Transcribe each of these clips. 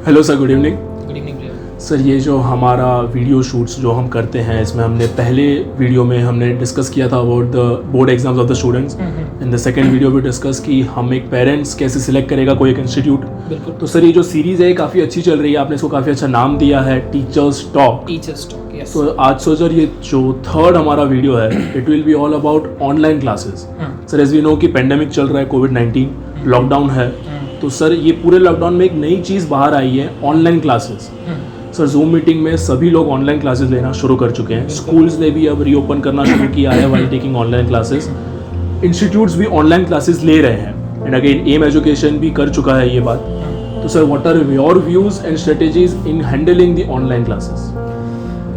Hello sir, good evening. Good evening Priya. Sir, ये जो हमारा वीडियो शूट्स जो हम करते हैं, इसमें हमने पहले वीडियो में हमने डिस्कस किया था about the board exams of the students. In the second video भी डिस्कस की हम एक पेरेंट्स कैसे सिलेक्ट करेगा कोई एक इंस्टीट्यूट। बिल्कुल। तो सर, ये जो सीरीज़ है काफ़ी अच्छी चल रही है, आपने इसको काफ़ी अच्छा नाम दिया है, टीचर्स टॉक। यस। तो आज सर ये जो थर्ड हमारा वीडियो है, it will be all about online classes. Sir, as we know कि पेंडेमिक चल रहा है, कोविड-19 लॉकडाउन है। तो सर, ये पूरे लॉकडाउन में एक नई चीज़ बाहर आई है, online classes. Sir, zoom meeting में सभी लोग ऑनलाइन क्लासेस लेना शुरू कर चुके हैं। स्कूल्स ने भी अब रीओपन करना शुरू किया है while taking online classes. Institutes भी ऑनलाइन क्लासेस ले रहे हैं, एंड अगेन एम एजुकेशन भी कर चुका है ये बात। तो sir, what are your views and strategies in handling the online classes?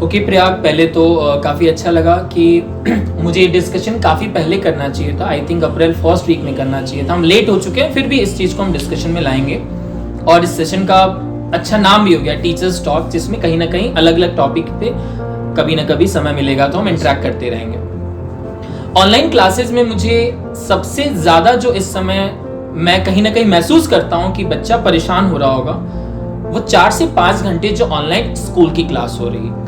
Okay Prayag, पहले तो काफ़ी अच्छा लगा कि मुझे ये डिस्कशन काफ़ी पहले करना चाहिए था। I think April first week में करना चाहिए था। हम लेट हो चुके हैं, फिर भी इस चीज़ को हम डिस्कशन में लाएंगे। और इस सेशन का अच्छा नाम भी हो गया टीचर्स टॉक, जिसमें कहीं ना कहीं अलग अलग टॉपिक पे कभी ना कभी समय मिलेगा तो हम इंटरेक्ट करते रहेंगे। ऑनलाइन क्लासेस में मुझे सबसे ज़्यादा जो इस समय मैं कहीं ना कहीं महसूस करता हूँ कि बच्चा परेशान हो रहा होगा, वो 4 से 5 घंटे जो ऑनलाइन स्कूल की क्लास हो रही है।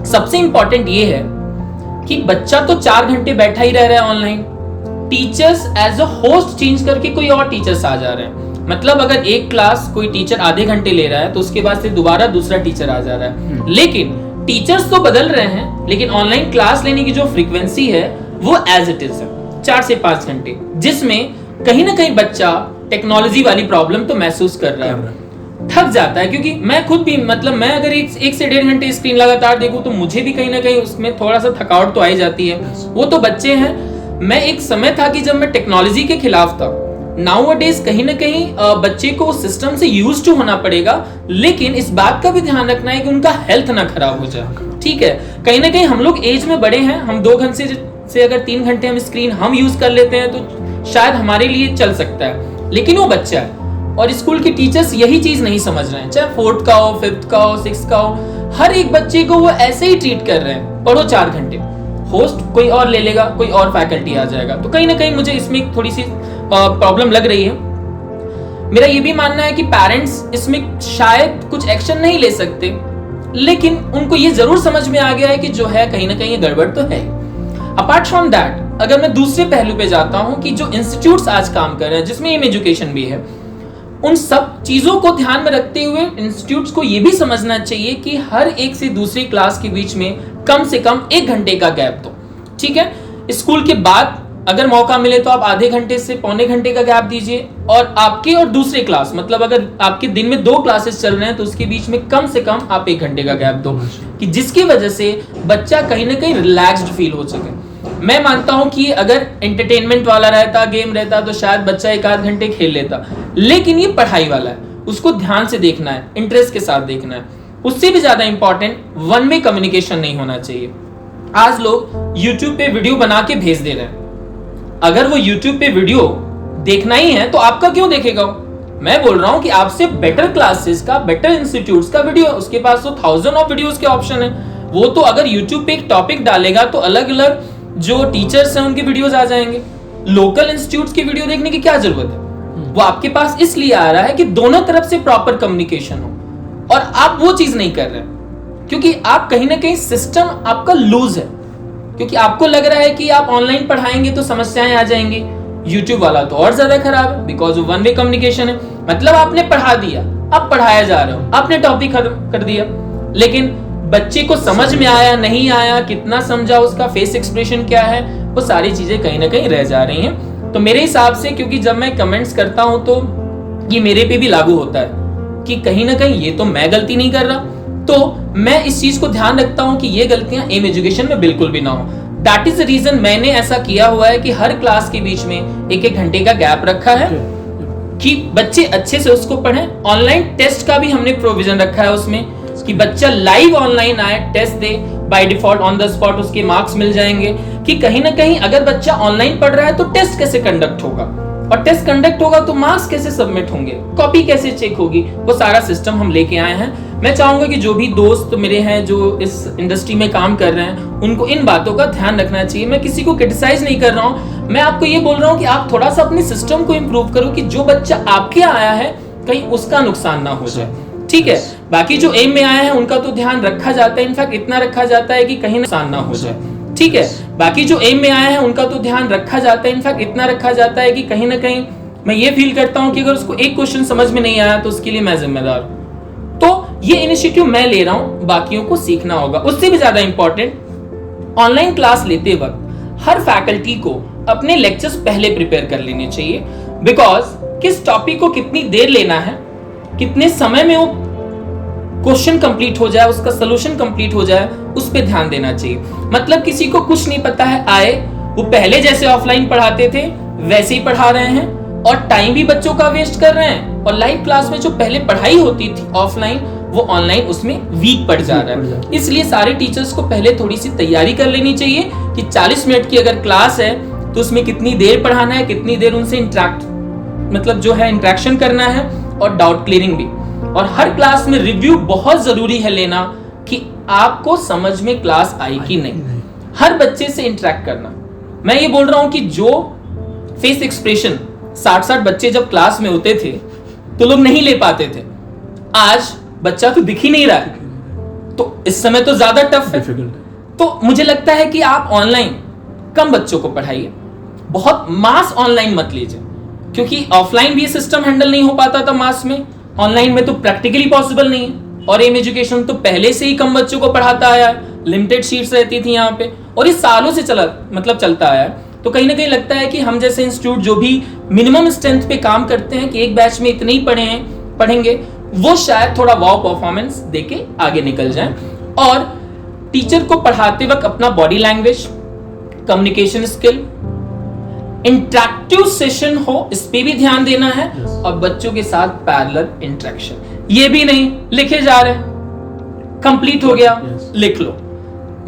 सबसे इंपॉर्टेंट ये है कि बच्चा तो 4 घंटे बैठा ही रह रहा है online, teachers as a host change करके कोई और टीचर्स आ जा रहे हैं। मतलब अगर एक क्लास कोई टीचर आधे घंटे ले रहा है तो उसके बाद से दोबारा दूसरा टीचर आ जा रहा है। लेकिन टीचर्स तो बदल रहे हैं, लेकिन ऑनलाइन क्लास लेने की जो फ्रीक्वेंसी है वो एज इट इज है, 4 से 5 घंटे, जिसमें कहीं ना कहीं बच्चा टेक्नोलॉजी वाली प्रॉब्लम तो महसूस कर रहा है, थक जाता है। क्योंकि मैं खुद भी, मतलब मैं अगर 1 से 1.5 घंटे स्क्रीन लगातार देखूं तो मुझे भी कहीं ना कहीं उसमें थोड़ा सा थकावट तो आ ही जाती है। वो तो बच्चे हैं। मैं एक समय था कि जब मैं टेक्नोलॉजी के खिलाफ था। नाउअडेज कहीं ना कहीं बच्चे को सिस्टम से यूज टू होना पड़ेगा, लेकिन इस बात का भी ध्यान रखना है कि उनका हेल्थ ना खराब हो जाए। ठीक है, कहीं ना कहीं हम लोग एज में बड़े हैं, हम 2 घंटे से अगर 3 घंटे हम स्क्रीन हम यूज कर लेते हैं तो शायद हमारे लिए चल सकता है, लेकिन वो बच्चा है। और स्कूल के टीचर्स यही चीज नहीं समझ रहे हैं, चाहे 4th का हो, 5th का हो, 6th का हो, हर एक बच्चे को वो ऐसे ही ट्रीट कर रहे हैं। पढ़ो 4 घंटे, होस्ट कोई और ले लेगा, कोई और फैकल्टी आ जाएगा। तो कहीं ना कहीं मुझे इसमें थोड़ी सी प्रॉब्लम लग रही है। मेरा ये भी मानना है कि पेरेंट्स इसमें शायद कुछ एक्शन नहीं ले सकते, लेकिन उनको ये जरूर समझ में आ गया है कि जो है कहीं ना कहीं गड़बड़ तो है। अपार्ट फ्रॉम दैट, अगर मैं दूसरे पहलू पे जाता हूं कि जो इंस्टीट्यूट्स आज काम कर रहे हैं, जिसमें एम एजुकेशन भी है, उन सब चीजों को ध्यान में रखते हुए इंस्टीट्यूट्स को यह भी समझना चाहिए कि हर एक से दूसरी क्लास के बीच में कम से कम 1 घंटे का गैप दो। ठीक है, स्कूल के बाद अगर मौका मिले तो आप आधे घंटे से पौने घंटे का गैप दीजिए, और आपके और दूसरे क्लास, मतलब अगर आपके दिन में 2 क्लासेस चल रहे हैं तो उसके बीच में कम से कम आप 1 घंटे का गैप दो, कि जिसकी वजह से बच्चा कहीं ना कहीं रिलैक्स्ड फील हो सके। मैं मानता हूं कि अगर एंटरटेनमेंट वाला रहता, गेम रहता, तो शायद बच्चा 1-8 घंटे खेल लेता, लेकिन ये पढ़ाई वाला है, उसको ध्यान से देखना है, इंटरेस्ट के साथ देखना है। उससे भी ज्यादा इंपॉर्टेंट वन वे कम्युनिकेशन नहीं होना चाहिए। आज लोग YouTube पे वीडियो बना के भेज दे रहे हैं। अगर वो YouTube पे वीडियो देखना ही है तो आपका क्यों देखेगा? मैं बोल रहा हूं कि आपसे बेटर क्लासेस का, बेटर इंस्टीट्यूट्स का वीडियो, उसके पास तो 1000 ऑफ वीडियोस के ऑप्शन है। वो तो अगर YouTube पे एक टॉपिक डालेगा तो अलग अलग जो टीचर्स हैं उनके वीडियोस आ जाएंगे। लोकल इंस्टीट्यूट्स की वीडियो देखने की क्या जरूरत है? वो आपके पास इसलिए आ रहा है कि दोनों तरफ से प्रॉपर कम्युनिकेशन हो, और आप वो चीज नहीं कर रहे क्योंकि आप कहीं ना कहीं सिस्टम आपका लूज है, क्योंकि आपको लग रहा है कि आप ऑनलाइन पढ़ाएंगे तो समस्याएं आ जाएंगी। YouTube वाला तो और ज्यादा खराब है, बिकॉज वो वन वे कम्युनिकेशन है। मतलब आपने पढ़ा दिया, अब पढ़ाया जा रहे हो, आपने टॉपिक खत्म कर दिया, लेकिन बच्चे को समझ में आया नहीं आया, कितना समझा, उसका फेस एक्सप्रेशन क्या है, वो सारी चीजें कहीं ना कहीं रह जा रही हैं। तो मेरे हिसाब से, क्योंकि जब मैं कमेंट्स करता हूं तो ये मेरे पे भी लागू होता है कि कहीं ना कहीं ये तो मैं गलती नहीं कर रहा, तो मैं इस चीज को ध्यान रखता हूं कि ये गलतियां एम एजुकेशन में बिल्कुल भी ना हो। दैट इज द रीजन मैंने ऐसा किया हुआ है कि हर क्लास के बीच में 1-1 घंटे का गैप रखा है कि बच्चे अच्छे से उसको पढ़ें। ऑनलाइन टेस्ट का भी हमने प्रोविजन रखा है उसमें कि बच्चा लाइव ऑनलाइन आए, टेस्ट दे, by default on the spot उसके मार्क्स मिल जाएंगे। कि कहीं ना कहीं अगर बच्चा ऑनलाइन पढ़ रहा है तो टेस्ट कैसे कंडक्ट होगा, और टेस्ट कंडक्ट होगा तो मार्क्स कैसे सबमिट होंगे, कॉपी कैसे चेक होगी, वो सारा सिस्टम हम लेके आए हैं। मैं चाहूंगा कि जो भी दोस्त मेरे हैं जो इस इंडस्ट्री में काम कर रहे हैं, उनको इन बातों का ध्यान रखना चाहिए। मैं किसी को क्रिटिसाइज नहीं कर रहा हूं, मैं आपको ये बोल रहा हूं कि आप थोड़ा सा अपने सिस्टम को इंप्रूव करो कि जो बच्चा आपके आया है कहीं उसका नुकसान ना हो जाए। ठीक है, बाकी जो एम में आया है उनका तो ध्यान रखा जाता है, इनफैक्ट इतना रखा जाता है कि कहीं नुकसान ना हो जाए। ठीक है, बाकी जो एम में आया है उनका तो ध्यान रखा जाता है, इनफैक्ट इतना रखा जाता है कि कहीं ना कहीं मैं ये फील करता हूं कि अगर उसको एक क्वेश्चन समझ में नहीं आया तो उसके लिए मैं जिम्मेदार हूं। तो ये इनिशिएटिव मैं ले रहा हूं, बाकियों को सीखना होगा। उससे भी ज्यादा इंपॉर्टेंट, ऑनलाइन क्लास लेते वक्त हर फैकल्टी को अपने लेक्चर्स पहले प्रिपेयर कर लेने चाहिए, बिकॉज किस टॉपिक को कितनी देर लेना है, कितने समय में वो क्वेश्चन कंप्लीट हो जाए, उसका सॉल्यूशन कंप्लीट हो जाए, उस पे ध्यान देना चाहिए। मतलब किसी को कुछ नहीं पता है, आए वो पहले जैसे ऑफलाइन पढ़ाते थे वैसे ही पढ़ा रहे हैं और टाइम भी बच्चों का वेस्ट कर रहे हैं, और लाइव क्लास में जो पहले पढ़ाई होती थी ऑफलाइन वो ऑनलाइन उसमें वीक पड़ जा रहा है। इसलिए सारे टीचर्स को पहले थोड़ी सी तैयारी कर लेनी चाहिए कि 40 मिनट की अगर क्लास है तो उसमें कितनी देर पढ़ाना है, कितनी देर उनसे इंटरेक्शन करना है, और डाउट क्लियरिंग भी। और हर क्लास में रिव्यू बहुत जरूरी है लेना कि आपको समझ में क्लास आई कि नहीं। हर बच्चे से इंटरेक्ट करना। मैं ये बोल रहा हूं कि जो फेस एक्सप्रेशन 60 बच्चे जब क्लास में होते थे तो लोग नहीं ले पाते थे, आज बच्चा तो दिख ही नहीं रहा है, तो इस समय तो ज्यादा टफ है। तो मुझे लगता है कि आप ऑनलाइन कम बच्चों को पढ़ाइए, बहुत मास ऑनलाइन मत लीजिए, क्योंकि ऑफलाइन भी ये सिस्टम हैंडल नहीं हो पाता था मास में, ऑनलाइन में तो प्रैक्टिकली पॉसिबल नहीं है। और एम एजुकेशन तो पहले से ही कम बच्चों को पढ़ाता आया है, लिमिटेड सीट्स रहती थी यहाँ पे, और ये सालों से चलता आया है। तो कहीं ना कहीं लगता है कि हम जैसे इंस्टीट्यूट जो भी मिनिमम स्ट्रेंथ पे काम करते हैं कि एक बैच में इतने ही पढ़ेंगे, वो शायद थोड़ा वाव परफॉर्मेंस देके आगे निकल जाएं। और टीचर को पढ़ाते वक्त अपना body language, communication skill, interactive session हो, इस पे भी ध्यान देना है। और बच्चों के साथ पैरेलल इंटरेक्शन, ये भी नहीं लिखे जा रहे कंप्लीट हो गया लिख लो,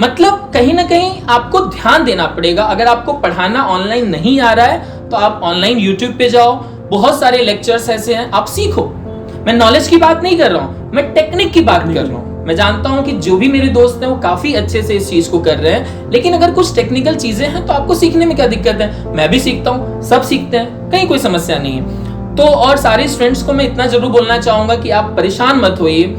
मतलब कहीं ना कहीं आपको ध्यान देना पड़ेगा। अगर आपको पढ़ाना ऑनलाइन नहीं आ रहा है तो आप ऑनलाइन यूट्यूब पे जाओ, बहुत सारे लेक्चर्स ऐसे हैं, आप सीखो। मैं नॉलेज की बात नहीं कर रहा हूं, मैं टेक्निक की बात कर रहा हूं। मैं जानता हूं कि जो भी मेरे दोस्त हैं वो काफी अच्छे से इस चीज को कर रहे हैं, लेकिन अगर कुछ टेक्निकल चीजें हैं तो आपको सीखने में क्या दिक्कत है? मैं भी सीखता हूं, सब सीखते हैं, कहीं कोई समस्या नहीं है। तो और सारे स्टूडेंट्स को मैं इतना जरूर बोलना चाहूंगा कि आप परेशान मत होइए।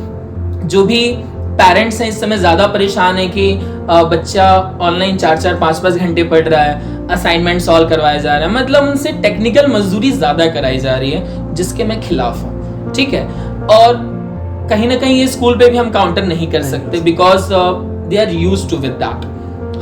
जो भी पेरेंट्स हैं इस समय ज्यादा परेशान है कि बच्चा ऑनलाइन 4-4, 5-5 घंटे पढ़ रहा है, असाइनमेंट सॉल्व करवाया जा रहा है, मतलब उनसे टेक्निकल मजदूरी ज्यादा कराई जा रही है, जिसके मैं खिलाफ हूँ। ठीक है, और कहीं ना कहीं ये स्कूल पे भी हम काउंटर नहीं कर सकते, because they are used to with that.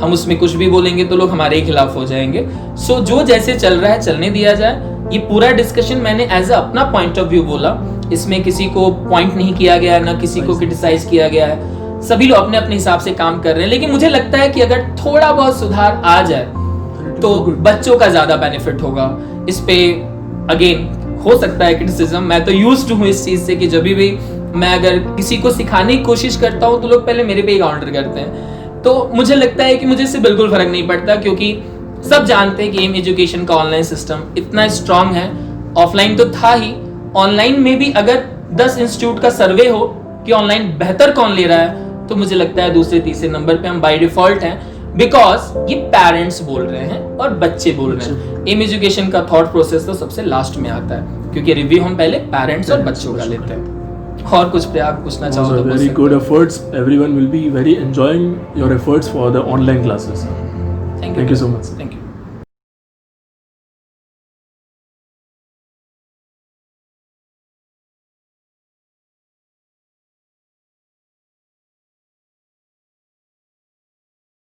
हम उसमें कुछ भी बोलेंगे तो लोग हमारे ही खिलाफ हो जाएंगे। सो जो जैसे चल रहा है चलने दिया जाए। ये पूरा डिस्कशन मैंने एज अ अपना पॉइंट ऑफ व्यू बोला, इसमें किसी को पॉइंट नहीं किया गया है, ना किसी को क्रिटिसाइज किया गया है। सभी लोग अपने अपने हिसाब से काम कर रहे हैं, लेकिन मुझे लगता है कि अगर थोड़ा बहुत सुधार आ जाए तो बच्चों का ज्यादा बेनिफिट होगा। इस पे अगेन हो सकता है क्रिटिसिज्म, मैं तो यूज्ड हूँ इस चीज से कि जब भी मैं अगर किसी को सिखाने की कोशिश करता हूँ तो लोग पहले मेरे पे ही काउंटर करते हैं। तो मुझे लगता है कि मुझे इससे बिल्कुल फर्क नहीं पड़ता, क्योंकि सब जानते हैं कि एम एजुकेशन का ऑनलाइन सिस्टम इतना स्ट्रांग है। ऑफलाइन तो था ही, ऑनलाइन में भी अगर 10 इंस्टीट्यूट का सर्वे हो कि ऑनलाइन बेहतर कौन ले रहा है, तो मुझे लगता है दूसरे तीसरे नंबर पे हम बाय डिफॉल्ट हैं, बिकॉज ये पेरेंट्स बोल रहे हैं और बच्चे बोल रहे हैं। एम एजुकेशन का थॉट प्रोसेस तो सबसे लास्ट में आता है, क्योंकि रिव्यू हम पहले पेरेंट्स और बच्चों का लेते हैं। और कुछ प्रयास पूछना चाहो तो very good efforts. Everyone will be very enjoying your efforts for the online classes. Thank you so much. Thank you.